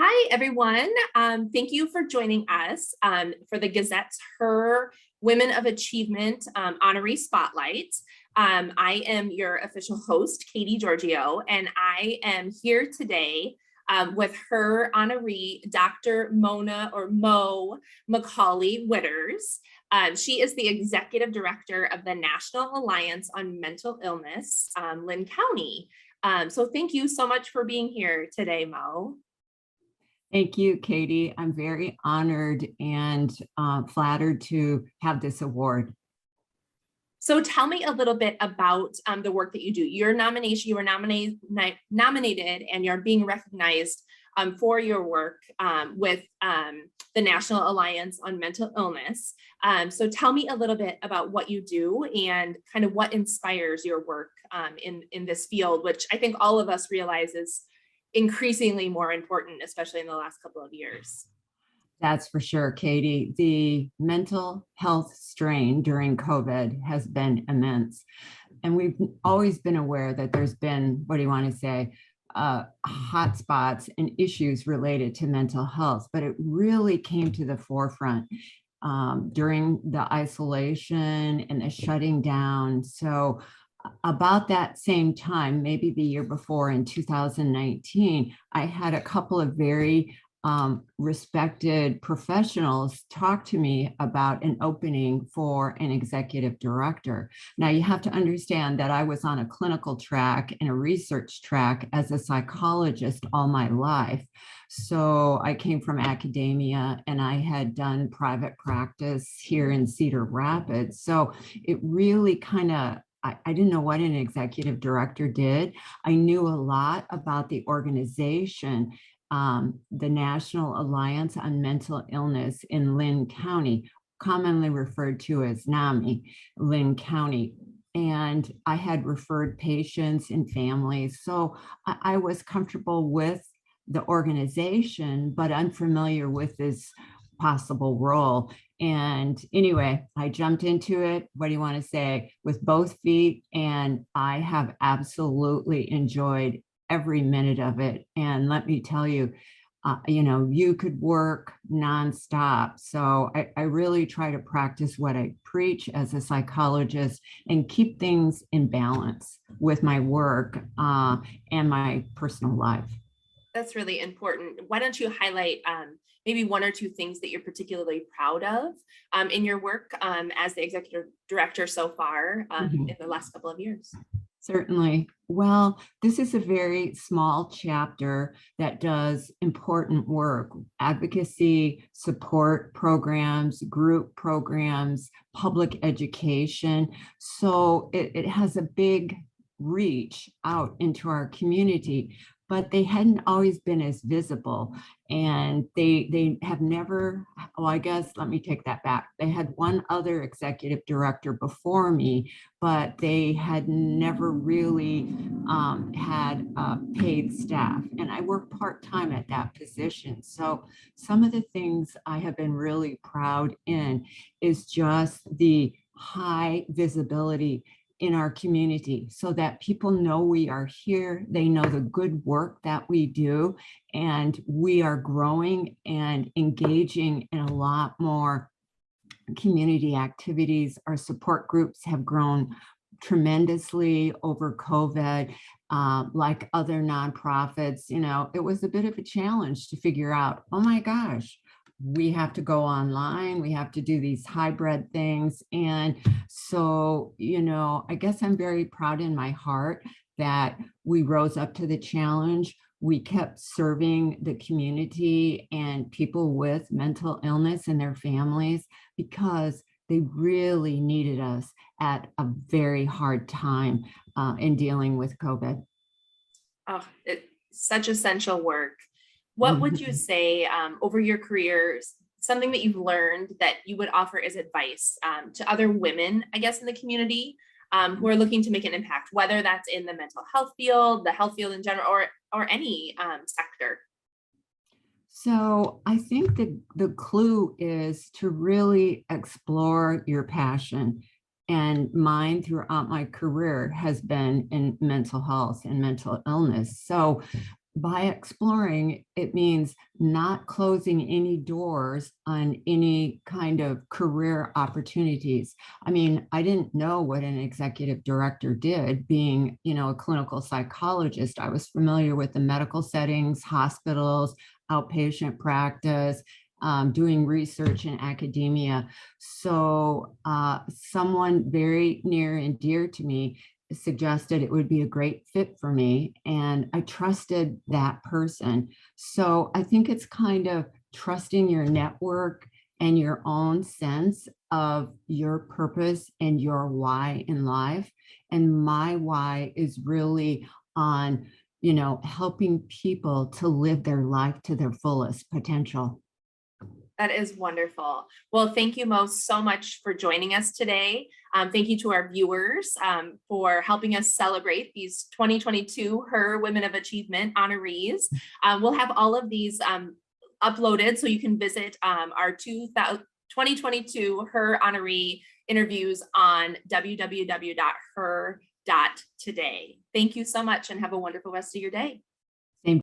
Hi, everyone. Thank you for joining us for the Gazette's Her Women of Achievement Honoree Spotlight. I am your official host, Katie Giorgio, and I am here today with her honoree, Dr. Mona or Mo McCalley-Whitters. She is the executive director of the National Alliance on Mental Illness, Lynn County. So thank you so much for being here today, Mo. Thank you, Katie. I'm very honored and flattered to have this award. So tell me a little bit about the work that you do. You were nominated and you're being recognized for your work with the National Alliance on Mental Illness. So tell me a little bit about what you do and kind of what inspires your work in this field, which I think all of us realize is increasingly more important, especially in the last couple of years. That's for sure, Katie. The mental health strain during COVID has been immense. And we've always been aware that there's been, what do you want to say, hotspots and issues related to mental health, but it really came to the forefront during the isolation and the shutting down. So about that same time, maybe the year before in 2019, I had a couple of very respected professionals talk to me about an opening for an executive director. Now, you have to understand that I was on a clinical track and a research track as a psychologist all my life. So I came from academia and I had done private practice here in Cedar Rapids. So it really kind of I didn't know what an executive director did. I knew a lot about the organization, the National Alliance on Mental Illness in Lynn County, commonly referred to as NAMI, Lynn County. And I had referred patients and families. So I was comfortable with the organization, but unfamiliar with this possible role. And anyway, I jumped into it, what do you want to say, with both feet, and I have absolutely enjoyed every minute of it. And let me tell you, you could work nonstop. So I really try to practice what I preach as a psychologist and keep things in balance with my work and my personal life. That's really important. Why don't you highlight maybe one or two things that you're particularly proud of in your work as the executive director so far in the last couple of years? Certainly. Well, this is a very small chapter that does important work: advocacy, support programs, group programs, public education. So it has a big reach out into our community, but they hadn't always been as visible. And they have never, well, I guess, let me take that back. They had one other executive director before me, but they had never really had paid staff. And I work part-time at that position. So some of the things I have been really proud in is just the high visibility in our community so that people know we are here. They know the good work that we do, and we are growing and engaging in a lot more community activities. Our support groups have grown tremendously over COVID. Like other nonprofits, it was a bit of a challenge to figure out, oh my gosh, we have to go online, we have to do these hybrid things. And so, I guess I'm very proud in my heart that we rose up to the challenge. We kept serving the community and people with mental illness and their families because they really needed us at a very hard time in dealing with COVID. Oh, it's such essential work. What would you say over your career, something that you've learned that you would offer as advice to other women, I guess, in the community who are looking to make an impact, whether that's in the mental health field, the health field in general, or any sector? So I think that the clue is to really explore your passion. And mine throughout my career has been in mental health and mental illness. So by exploring, it means not closing any doors on any kind of career opportunities. I mean, I didn't know what an executive director did, being, a clinical psychologist. I was familiar with the medical settings, hospitals, outpatient practice, doing research in academia. So someone very near and dear to me suggested it would be a great fit for me, and I trusted that person. So I think it's kind of trusting your network and your own sense of your purpose and your why in life. And my why is really on, helping people to live their life to their fullest potential. That is wonderful. Well, thank you, Mo, so much for joining us today. Thank you to our viewers for helping us celebrate these 2022 HER Women of Achievement honorees. We'll have all of these uploaded so you can visit our 2022 HER honoree interviews on www.her.today. Thank you so much and have a wonderful rest of your day. Same